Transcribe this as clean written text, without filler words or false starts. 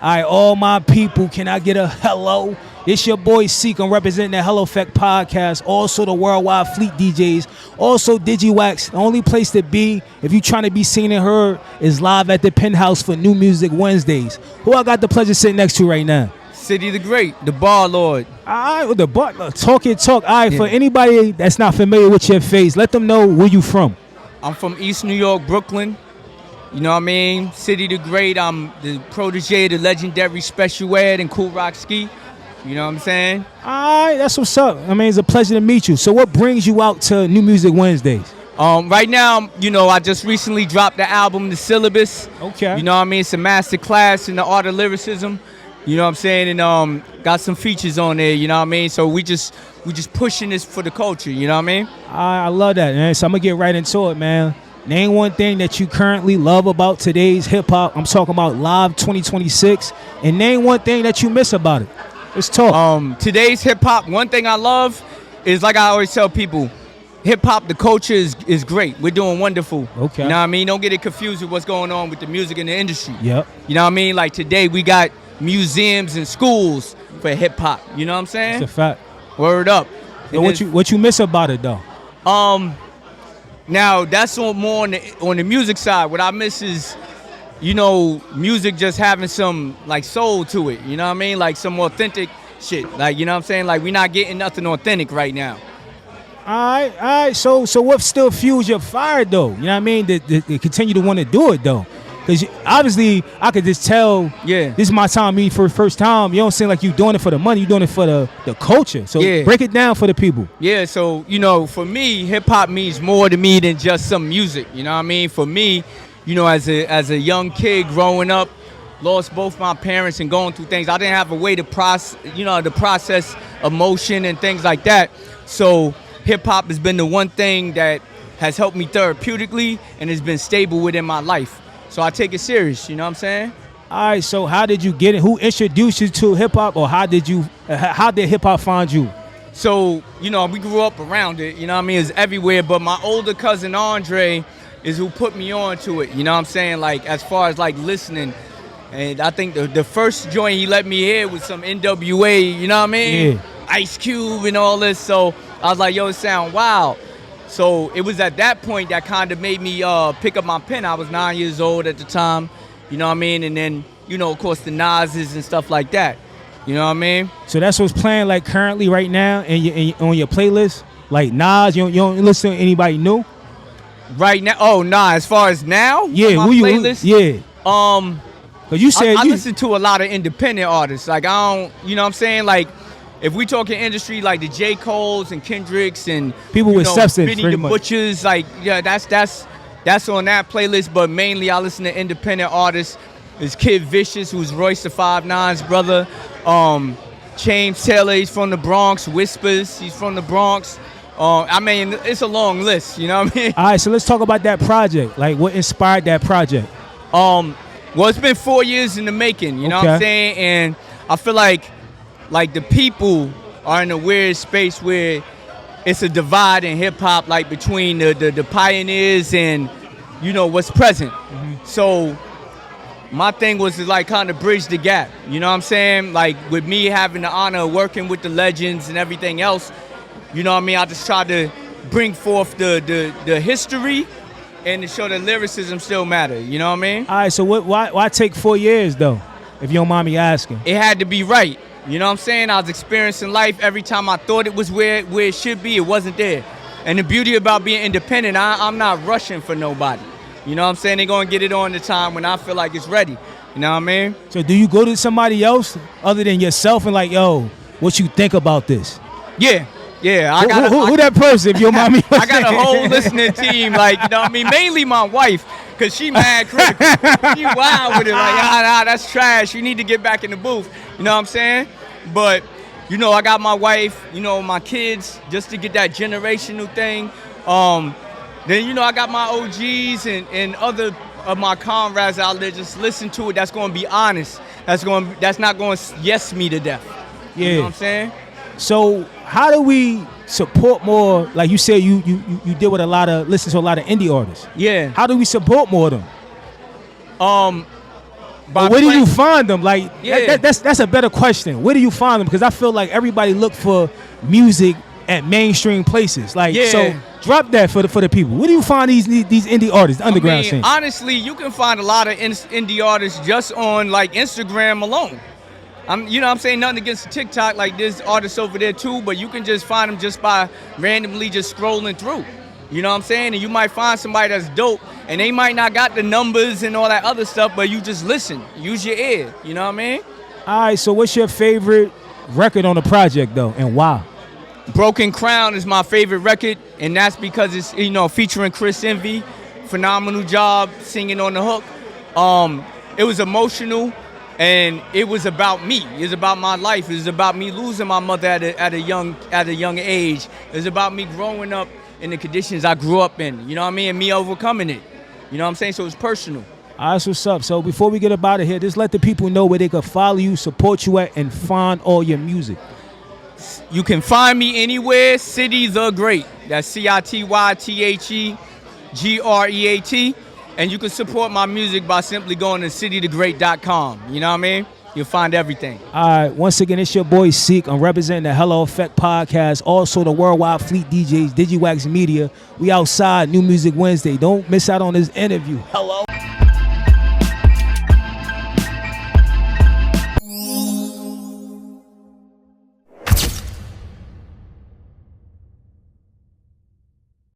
All right, all my people, can I get a hello? It's your boy Seek. I'm representing the Hello Effect podcast. Also the Worldwide Fleet DJs. Also DigiWax. The only place to be if you're trying to be seen and heard is live at the Penthouse for New Music Wednesdays. Who I got the pleasure sitting next to right now? City the Great, the Bar Lord. All right, the bar, talk it talk. All right, yeah. For anybody that's not familiar with your face, let them know where you from. I'm from East New York, Brooklyn. You know what I mean? City the Great. I'm the protege, the legendary Special Ed and Cool Rock Ski. You know what I'm saying? All right, that's what's up. I mean, it's a pleasure to meet you. So what brings you out to New Music Wednesdays? Right now, you know, I just recently dropped the album, The Syllabus. Okay. You know what I mean? It's a masterclass in the art of lyricism. You know what I'm saying? And got some features on there, you know what I mean? So we just pushing this for the culture, you know what I mean? I love that, man. So I'm going to get right into it, man. Name one thing that you currently love about today's hip-hop. I'm talking about Live 2026. And name one thing that you miss about it. Let's talk. Today's hip-hop, one thing I love is, like I always tell people, hip-hop, the culture is great. We're doing wonderful. Okay. You know what I mean? Don't get it confused with what's going on with the music in the industry. Yep. You know what I mean? Like today, we got museums and schools for hip-hop. You know what I'm saying? It's a fact. Word up. So what you miss about it, though? Now, that's more on the music side. What I miss is, you know, music just having some, like, soul to it. You know what I mean? Like, some authentic shit. Like, you know what I'm saying? Like, we're not getting nothing authentic right now. All right. So what still fuels your fire, though? You know what I mean? To continue to want to do it, though. Because obviously, I could just tell, yeah, this is my time, me for the first time. You don't seem like you're doing it for the money. You're doing it for the culture. So yeah, break it down for the people. Yeah, so, you know, for me, hip-hop means more to me than just some music. You know what I mean? For me, you know, as a young kid growing up, lost both my parents and going through things, I didn't have a way to process emotion and things like that. So hip-hop has been the one thing that has helped me therapeutically and has been stable within my life. So I take it serious, you know what I'm saying? All right, so how did you get it? Who introduced you to hip-hop, or how did hip-hop find you? So, you know, we grew up around it, you know what I mean? It's everywhere, but my older cousin Andre is who put me on to it, you know what I'm saying? Like, as far as, like, listening. And I think the first joint he let me hear was some NWA, you know what I mean? Yeah. Ice Cube and all this, so I was like, yo, it sound wild. So it was at that point that kind of made me pick up my pen. I was 9 years old at the time, you know what I mean? And then, you know, of course, the Nas's and stuff like that, you know what I mean? So that's what's playing, like, currently right now on your playlist? Like Nas, you don't listen to anybody new? Right now? Oh, nah, as far as now? Yeah, playlist? Yeah. Cause you said I listen to a lot of independent artists. Like, I don't, you know what I'm saying? Like, if we talking industry, like the J. Cole's and Kendrick's and people with substance, Benny the Butchers, like, yeah, that's on that playlist. But mainly, I listen to independent artists. There's Kid Vicious, who's Royce the 5'9's brother. James Taylor, he's from the Bronx. Whispers, he's from the Bronx. I mean, it's a long list. You know what I mean? All right, so let's talk about that project. Like, what inspired that project? Well, it's been 4 years in the making. You know what I'm saying? And I feel like the people are in a weird space where it's a divide in hip-hop, like between the pioneers and, you know, what's present. Mm-hmm. So my thing was to, like, kind of bridge the gap. You know what I'm saying? Like, with me having the honor of working with the legends and everything else, you know what I mean? I just tried to bring forth the history and to show that lyricism still matter. You know what I mean? All right, so why take 4 years, though, if you don't mind me asking? It had to be right. You know what I'm saying? I was experiencing life. Every time I thought it was where it should be, it wasn't there. And the beauty about being independent, I'm not rushing for nobody. You know what I'm saying? They're going to get it on the time when I feel like it's ready. You know what I mean? So do you go to somebody else other than yourself and like, yo, what you think about this? Yeah. Yeah. Who that person, if you don't mind me? I got a whole listening team, like, you know what I mean? Mainly my wife, because she mad critical. She wild with it. Like, nah, that's trash. You need to get back in the booth. You know what I'm saying? But, you know, I got my wife, you know, my kids, just to get that generational thing. Then, you know, I got my OGs and other of my comrades out there. Just listen to it. That's going to be honest. That's not going to yes me to death. Yeah. You know what I'm saying? So how do we support more? Like you said, you deal with listen to a lot of indie artists. Yeah. How do we support more of them? But where do you find them? Like, that's a better question. Where do you find them? Because I feel like everybody look for music at mainstream places. Like, so drop that for the people. Where do you find these indie artists, the underground scene? Honestly, you can find a lot of indie artists just on like Instagram alone. You know what I'm saying? Nothing against TikTok, like there's artists over there too, but you can just find them just by randomly just scrolling through. You know what I'm saying? And you might find somebody that's dope, and they might not got the numbers and all that other stuff, but you just listen. Use your ear. You know what I mean? All right, so what's your favorite record on the project, though, and why? Broken Crown is my favorite record, and that's because it's, you know, featuring Chris Envy. Phenomenal job singing on the hook. It was emotional. And it was about me. It was about my life. It was about me losing my mother at a young age. It was about me growing up in the conditions I grew up in. You know what I mean? And me overcoming it. You know what I'm saying? So it's personal. All right, that's what's up. So before we get up out of here, just let the people know where they can follow you, support you at, and find all your music. You can find me anywhere. City the Great. That's CITYTHEGREAT. And you can support my music by simply going to citythegreat.com. You know what I mean? You'll find everything. All right. Once again, it's your boy Seek. I'm representing the Hello Effect podcast. Also, the Worldwide Fleet DJs, DigiWax Media. We outside New Music Wednesday. Don't miss out on this interview. Hello.